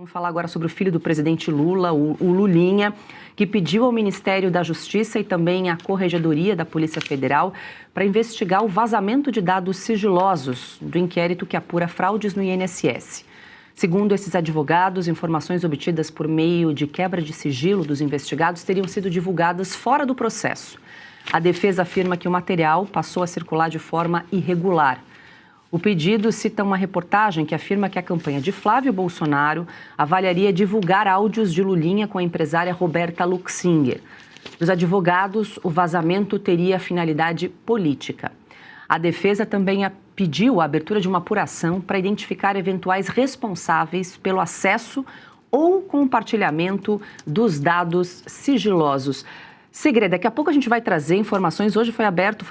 Vamos falar agora sobre o filho do presidente Lula, o Lulinha, que pediu ao Ministério da Justiça e também à Corregedoria da Polícia Federal para investigar o vazamento de dados sigilosos do inquérito que apura fraudes no INSS. Segundo esses advogados, informações obtidas por meio de quebra de sigilo dos investigados teriam sido divulgadas fora do processo. A defesa afirma que o material passou a circular de forma irregular. O pedido cita uma reportagem que afirma que a campanha de Flávio Bolsonaro avaliaria divulgar áudios de Lulinha com a empresária Roberta Luxinger. Dos advogados, o vazamento teria finalidade política. A defesa também pediu a abertura de uma apuração para identificar eventuais responsáveis pelo acesso ou compartilhamento dos dados sigilosos. Segredo, daqui a pouco a gente vai trazer informações. Hoje foi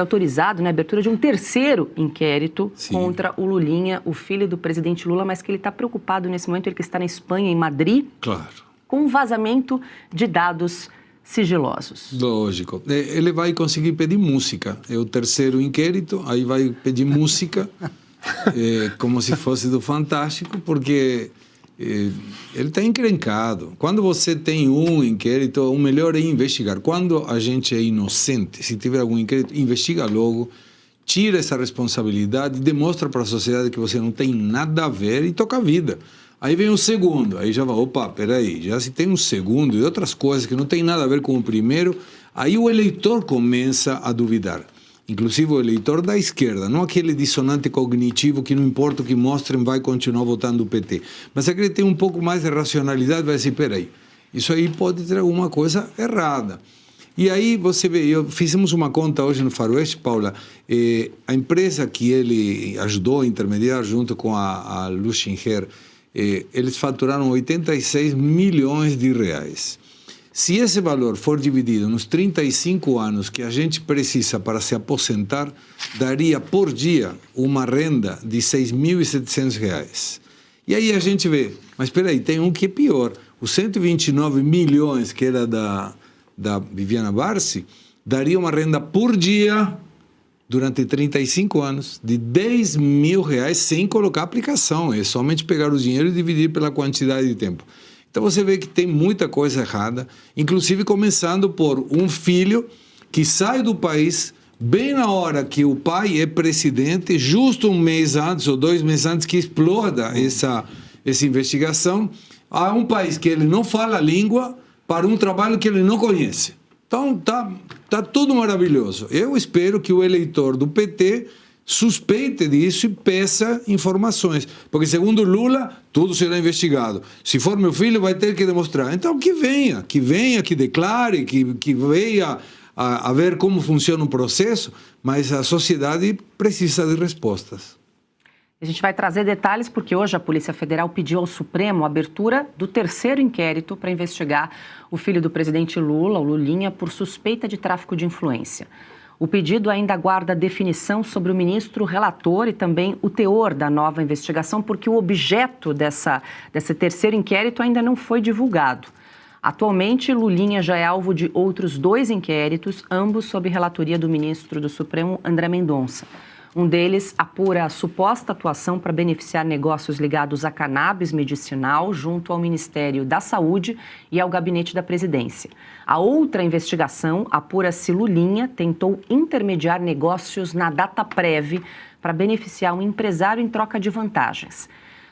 autorizado, a abertura de um terceiro inquérito contra o Lulinha, o filho do presidente Lula, mas que ele está preocupado nesse momento, ele que está na Espanha, em Madrid, com o vazamento de dados sigilosos. Lógico. Ele vai conseguir pedir música. É o terceiro inquérito, aí vai pedir música, como se fosse do Fantástico, porque ele está encrencado. Quando você tem um inquérito, o melhor é investigar. Quando a gente é inocente, se tiver algum inquérito, investiga logo, tira essa responsabilidade, demonstra para a sociedade que você não tem nada a ver e toca a vida. Aí vem o segundo, aí já vai, opa, peraí, já se tem um segundo e outras coisas que não tem nada a ver com o primeiro, aí o eleitor começa a duvidar. Inclusive o eleitor da esquerda, não aquele dissonante cognitivo que não importa o que mostrem, vai continuar votando o PT. Mas aquele que tem um pouco mais de racionalidade vai dizer, peraí, isso aí pode ter alguma coisa errada. E aí você vê, fizemos uma conta hoje no Faroeste, Paula, a empresa que ele ajudou a intermediar junto com a Luxinger, eles faturaram 86 milhões de reais. Se esse valor for dividido nos 35 anos que a gente precisa para se aposentar, daria por dia uma renda de R$ 6.700. E aí a gente vê, mas espera aí, tem um que é pior. Os 129 milhões que era da Viviana Barsi, daria uma renda por dia, durante 35 anos, de R$ 10.000 sem colocar aplicação. É somente pegar o dinheiro e dividir pela quantidade de tempo. Então você vê que tem muita coisa errada, inclusive começando por um filho que sai do país bem na hora que o pai é presidente, justo um mês antes ou 2 meses antes que exploda essa investigação, a um país que ele não fala a língua para um trabalho que ele não conhece. Então tá tudo maravilhoso. Eu espero que o eleitor do PT suspeite disso e peça informações. Porque, segundo Lula, tudo será investigado. Se for meu filho, vai ter que demonstrar. Então, que venha, que declare, que venha a ver como funciona o processo, mas a sociedade precisa de respostas. A gente vai trazer detalhes porque hoje a Polícia Federal pediu ao Supremo a abertura do terceiro inquérito para investigar o filho do presidente Lula, o Lulinha, por suspeita de tráfico de influência. O pedido ainda aguarda definição sobre o ministro relator e também o teor da nova investigação, porque o objeto desse terceiro inquérito ainda não foi divulgado. Atualmente, Lulinha já é alvo de outros 2 inquéritos, ambos sob relatoria do ministro do Supremo, André Mendonça. Um deles apura a suposta atuação para beneficiar negócios ligados a cannabis medicinal junto ao Ministério da Saúde e ao Gabinete da Presidência. A outra investigação apura se Lulinha tentou intermediar negócios na Dataprev para beneficiar um empresário em troca de vantagens.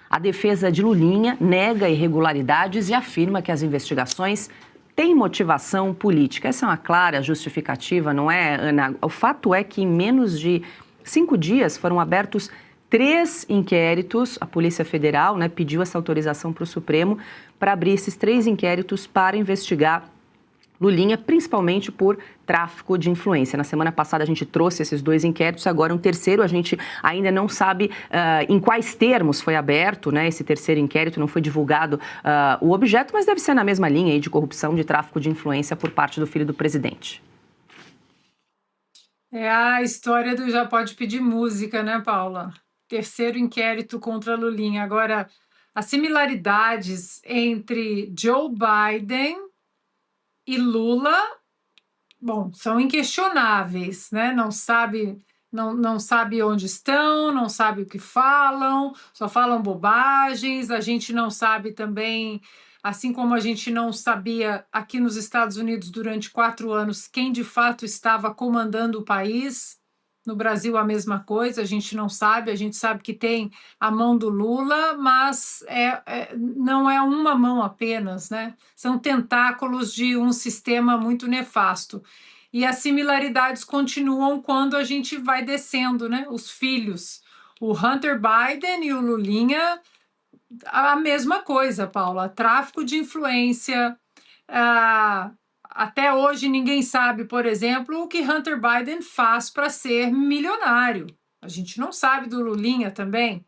A defesa de Lulinha nega irregularidades e afirma que as investigações têm motivação política. Essa é uma clara justificativa, não é, Ana? O fato é que em menos de 5 dias foram abertos 3 inquéritos. A Polícia Federal pediu essa autorização para o Supremo para abrir esses 3 inquéritos para investigar Lulinha, principalmente por tráfico de influência. Na semana passada a gente trouxe esses 2 inquéritos, agora um terceiro. A gente ainda não sabe em quais termos foi aberto esse terceiro inquérito, não foi divulgado o objeto, mas deve ser na mesma linha aí de corrupção, de tráfico de influência por parte do filho do presidente. É a história do já pode pedir música, né, Paula? Terceiro inquérito contra Lulinha. Agora, as similaridades entre Joe Biden e Lula, bom, são inquestionáveis, né? Não sabe não sabe onde estão, não sabe o que falam, só falam bobagens. A gente não sabe também, assim como a gente não sabia aqui nos Estados Unidos durante 4 anos quem de fato estava comandando o país. No Brasil, a mesma coisa, a gente não sabe, a gente sabe que tem a mão do Lula, mas não é uma mão apenas, né? São tentáculos de um sistema muito nefasto. E as similaridades continuam quando a gente vai descendo, né? Os filhos. O Hunter Biden e o Lulinha, a mesma coisa, Paula. Tráfico de influência. Até hoje ninguém sabe, por exemplo, o que Hunter Biden faz para ser milionário. A gente não sabe do Lulinha também.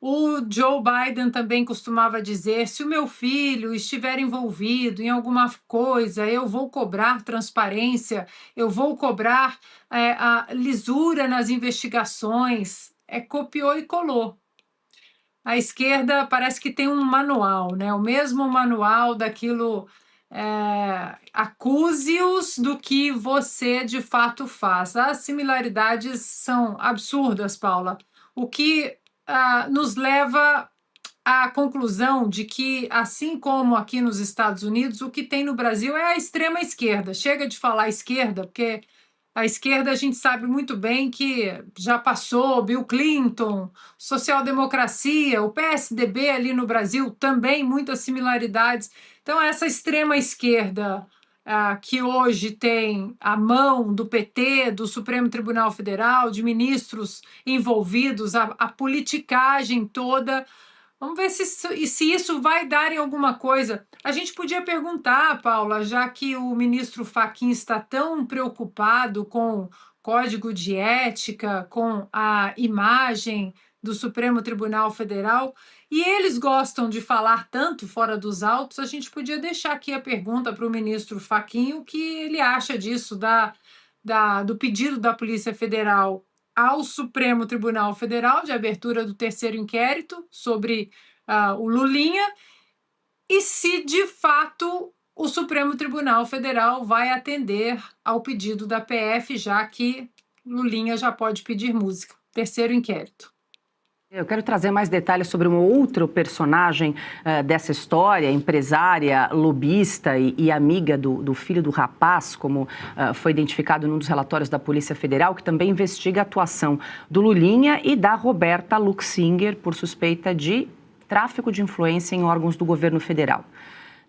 O Joe Biden também costumava dizer: se o meu filho estiver envolvido em alguma coisa, eu vou cobrar transparência, eu vou cobrar a lisura nas investigações. Copiou e colou. A esquerda parece que tem um manual, né? O mesmo manual daquilo. Acuse-os do que você de fato faz. As similaridades são absurdas, Paula. O que nos leva à conclusão de que, assim como aqui nos Estados Unidos, o que tem no Brasil é a extrema esquerda. Chega de falar esquerda, porque a esquerda a gente sabe muito bem que já passou Bill Clinton, social-democracia, o PSDB ali no Brasil também muitas similaridades. Então, essa extrema esquerda que hoje tem a mão do PT, do Supremo Tribunal Federal, de ministros envolvidos, a politicagem toda. Vamos ver se isso vai dar em alguma coisa. A gente podia perguntar, Paula, já que o ministro Fachin está tão preocupado com código de ética, com a imagem do Supremo Tribunal Federal, e eles gostam de falar tanto fora dos autos, a gente podia deixar aqui a pergunta para o ministro Fachin, o que ele acha disso, do pedido da Polícia Federal ao Supremo Tribunal Federal de abertura do terceiro inquérito sobre o Lulinha, e se de fato o Supremo Tribunal Federal vai atender ao pedido da PF, já que Lulinha já pode pedir música. Terceiro inquérito. Eu quero trazer mais detalhes sobre um outro personagem dessa história, empresária, lobista e amiga do filho do rapaz, como foi identificado num dos relatórios da Polícia Federal, que também investiga a atuação do Lulinha e da Roberta Luxinger por suspeita de tráfico de influência em órgãos do governo federal.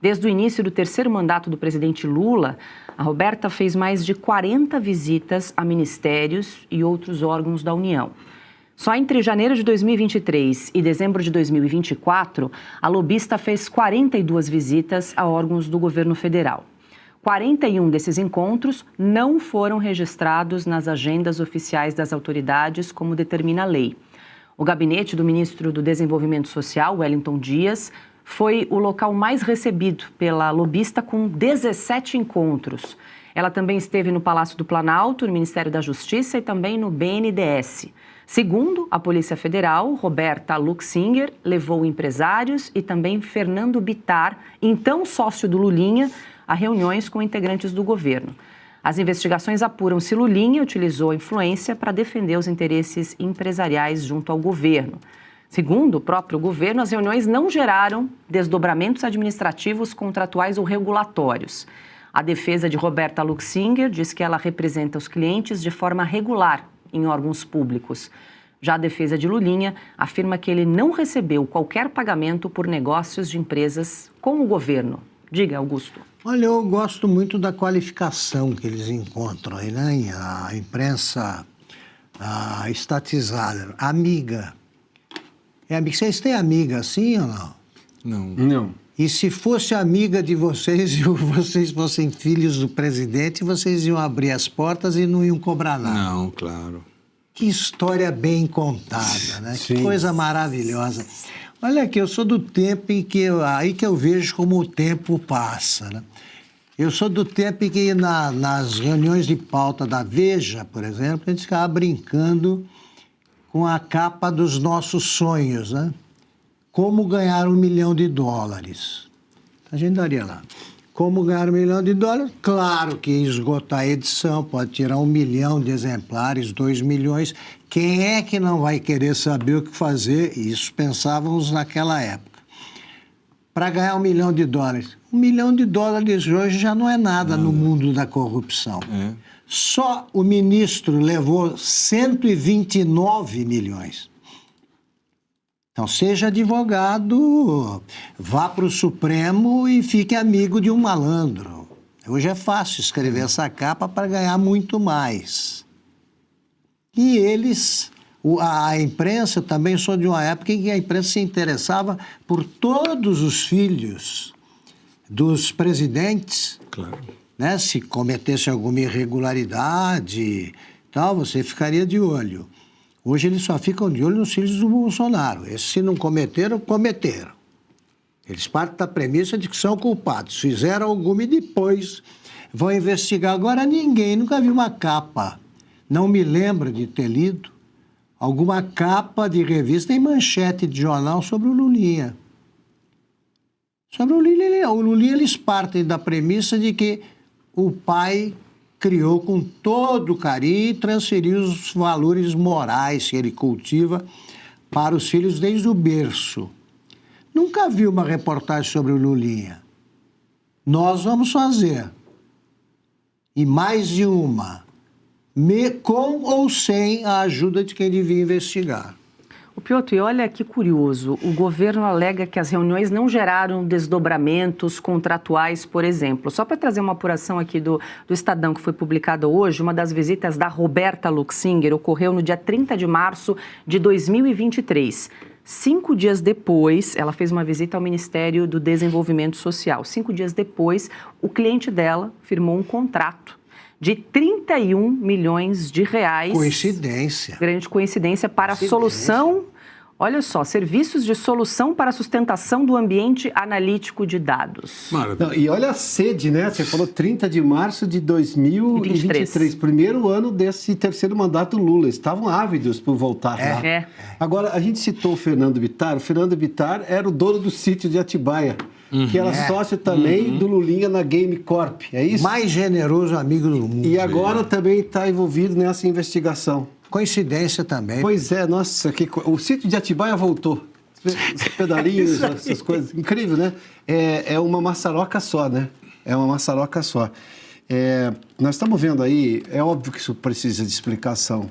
Desde o início do terceiro mandato do presidente Lula, a Roberta fez mais de 40 visitas a ministérios e outros órgãos da União. Só entre janeiro de 2023 e dezembro de 2024, a lobista fez 42 visitas a órgãos do governo federal. 41 desses encontros não foram registrados nas agendas oficiais das autoridades, como determina a lei. O gabinete do ministro do Desenvolvimento Social, Wellington Dias, foi o local mais recebido pela lobista, com 17 encontros. Ela também esteve no Palácio do Planalto, no Ministério da Justiça e também no BNDES. Segundo a Polícia Federal, Roberta Luxinger levou empresários e também Fernando Bittar, então sócio do Lulinha, a reuniões com integrantes do governo. As investigações apuram se Lulinha utilizou a influência para defender os interesses empresariais junto ao governo. Segundo o próprio governo, as reuniões não geraram desdobramentos administrativos, contratuais ou regulatórios. A defesa de Roberta Luxinger diz que ela representa os clientes de forma regular em órgãos públicos. Já a defesa de Lulinha afirma que ele não recebeu qualquer pagamento por negócios de empresas com o governo. Diga, Augusto. Olha, eu gosto muito da qualificação que eles encontram aí, né? A imprensa estatizada. Amiga. Vocês têm amiga assim ou não? Não. Não. E se fosse amiga de vocês e vocês fossem filhos do presidente, vocês iam abrir as portas e não iam cobrar nada? Não, claro. Que história bem contada, né? Sim. Que coisa maravilhosa. Olha aqui, eu sou do tempo em que eu vejo como o tempo passa, né? Eu sou do tempo em que nas reuniões de pauta da Veja, por exemplo, a gente ficava brincando com a capa dos nossos sonhos, né? Como ganhar $1 milhão. A gente daria lá. Como ganhar $1 milhão? Claro que esgotar a edição, pode tirar 1 milhão de exemplares, 2 milhões. Quem é que não vai querer saber o que fazer? Isso pensávamos naquela época. Para ganhar $1 milhão. $1 milhão hoje já não é nada no mundo da corrupção. Só o ministro levou 129 milhões. Então, seja advogado, vá para o Supremo e fique amigo de um malandro. Hoje é fácil escrever essa capa para ganhar muito mais. E eles, a imprensa, também sou de uma época em que a imprensa se interessava por todos os filhos dos presidentes. Claro. Né? Se cometesse alguma irregularidade, tal, você ficaria de olho. Hoje eles só ficam de olho nos filhos do Bolsonaro. Esses, se não cometeram, cometeram. Eles partem da premissa de que são culpados. Fizeram alguma e depois vão investigar. Agora ninguém, nunca vi uma capa. Não me lembro de ter lido alguma capa de revista em manchete de jornal sobre o Lulinha. Sobre o Lulinha, eles partem da premissa de que o pai criou com todo carinho e transferiu os valores morais que ele cultiva para os filhos desde o berço. Nunca vi uma reportagem sobre o Lulinha. Nós vamos fazer. E mais de uma. Com ou sem a ajuda de quem devia investigar. O Piotr, e olha que curioso, o governo alega que as reuniões não geraram desdobramentos contratuais, por exemplo. Só para trazer uma apuração aqui do Estadão, que foi publicada hoje, uma das visitas da Roberta Luxinger ocorreu no dia 30 de março de 2023. 5 dias depois, ela fez uma visita ao Ministério do Desenvolvimento Social. 5 dias depois, o cliente dela firmou um contrato de 31 milhões de reais. Coincidência. Grande coincidência para a solução, olha só, serviços de solução para a sustentação do ambiente analítico de dados. Não, e olha a sede, né? Você falou 30 de março de 2023, primeiro ano desse terceiro mandato do Lula. Estavam ávidos por voltar lá. Agora, a gente citou o Fernando Bittar. O Fernando Bittar era o dono do sítio de Atibaia. Que era sócio também do Lulinha na Game Corp, é isso? Mais generoso amigo do mundo. E agora também está envolvido nessa investigação. Coincidência também. Pois é, nossa, o sítio de Atibaia voltou. Os pedalinhos, essas coisas. Incrível, né? É uma maçaroca só, né? É uma maçaroca só. Nós estamos vendo aí, é óbvio que isso precisa de explicação.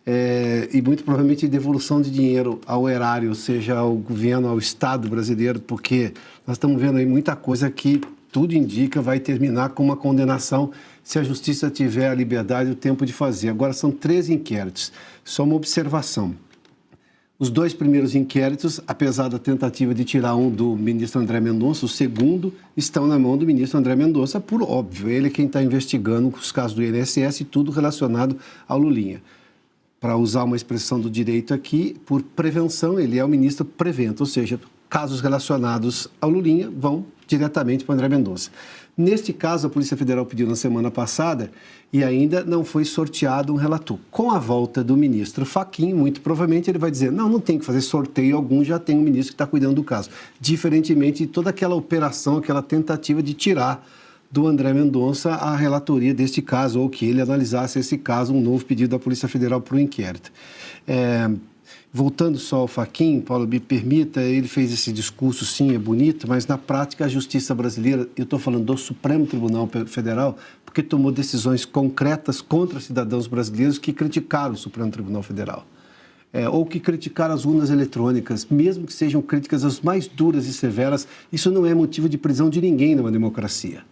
E muito provavelmente devolução de dinheiro ao erário, seja ao governo, ao Estado brasileiro, porque nós estamos vendo aí muita coisa que tudo indica vai terminar com uma condenação se a justiça tiver a liberdade e o tempo de fazer. Agora são 13 inquéritos, só uma observação. Os 2 primeiros inquéritos, apesar da tentativa de tirar um do ministro André Mendonça, o segundo estão na mão do ministro André Mendonça, por óbvio, ele é quem está investigando os casos do INSS e tudo relacionado ao Lulinha. Para usar uma expressão do direito aqui, por prevenção, ele é o ministro prevento, ou seja, casos relacionados ao Lulinha vão diretamente para o André Mendonça. Neste caso, a Polícia Federal pediu na semana passada e ainda não foi sorteado um relator. Com a volta do ministro Fachin, muito provavelmente ele vai dizer, não tem que fazer sorteio algum, já tem um ministro que está cuidando do caso. Diferentemente de toda aquela operação, aquela tentativa de tirar do André Mendonça a relatoria deste caso, ou que ele analisasse esse caso, um novo pedido da Polícia Federal para o inquérito. Voltando só ao Fachin, Paulo, me permita, ele fez esse discurso, sim, é bonito, mas na prática a justiça brasileira, eu estou falando do Supremo Tribunal Federal, porque tomou decisões concretas contra cidadãos brasileiros que criticaram o Supremo Tribunal Federal. Ou que criticaram as urnas eletrônicas, mesmo que sejam críticas as mais duras e severas, isso não é motivo de prisão de ninguém numa democracia.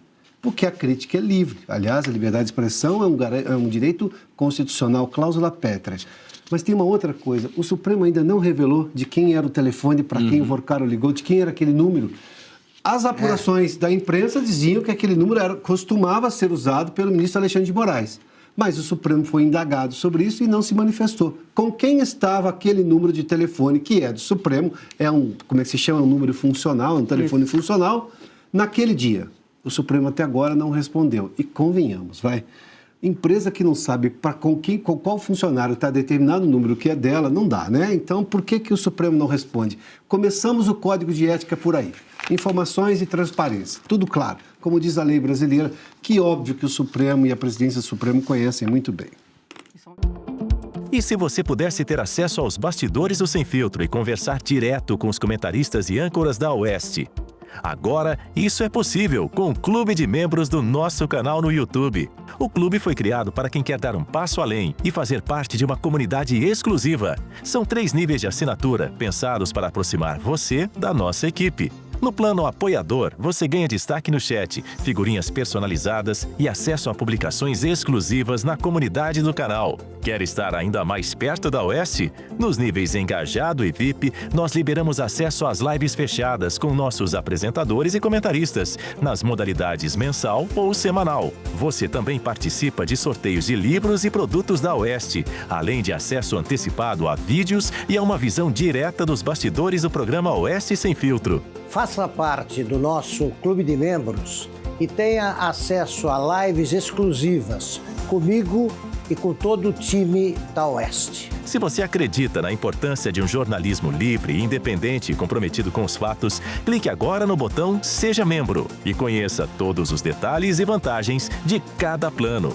Porque a crítica é livre. Aliás, a liberdade de expressão é um direito constitucional, cláusula pétrea. Mas tem uma outra coisa. O Supremo ainda não revelou de quem era o telefone, para quem o Vorcaro ligou, de quem era aquele número. As apurações da imprensa diziam que aquele número costumava ser usado pelo ministro Alexandre de Moraes. Mas o Supremo foi indagado sobre isso e não se manifestou. Com quem estava aquele número de telefone, que é do Supremo, como é que se chama? Um número funcional, um telefone funcional, naquele dia. O Supremo até agora não respondeu. E convenhamos, empresa que não sabe com qual funcionário está determinado o número que é dela, não dá, né? Então, por que o Supremo não responde? Começamos o Código de Ética por aí. informações e transparência. Tudo claro. Como diz a lei brasileira, que óbvio que o Supremo e a presidência do Supremo conhecem muito bem. E se você pudesse ter acesso aos bastidores do Sem Filtro e conversar direto com os comentaristas e âncoras da Oeste? Agora, isso é possível com o Clube de Membros do nosso canal no YouTube. O clube foi criado para quem quer dar um passo além e fazer parte de uma comunidade exclusiva. São 3 níveis de assinatura, pensados para aproximar você da nossa equipe. No plano apoiador, você ganha destaque no chat, figurinhas personalizadas e acesso a publicações exclusivas na comunidade do canal. Quer estar ainda mais perto da Oeste? Nos níveis Engajado e VIP, nós liberamos acesso às lives fechadas com nossos apresentadores e comentaristas, nas modalidades mensal ou semanal. Você também participa de sorteios de livros e produtos da Oeste, além de acesso antecipado a vídeos e a uma visão direta dos bastidores do programa Oeste Sem Filtro. Faça parte do nosso clube de membros e tenha acesso a lives exclusivas comigo e com todo o time da Oeste. Se você acredita na importância de um jornalismo livre, independente e comprometido com os fatos, clique agora no botão Seja Membro e conheça todos os detalhes e vantagens de cada plano.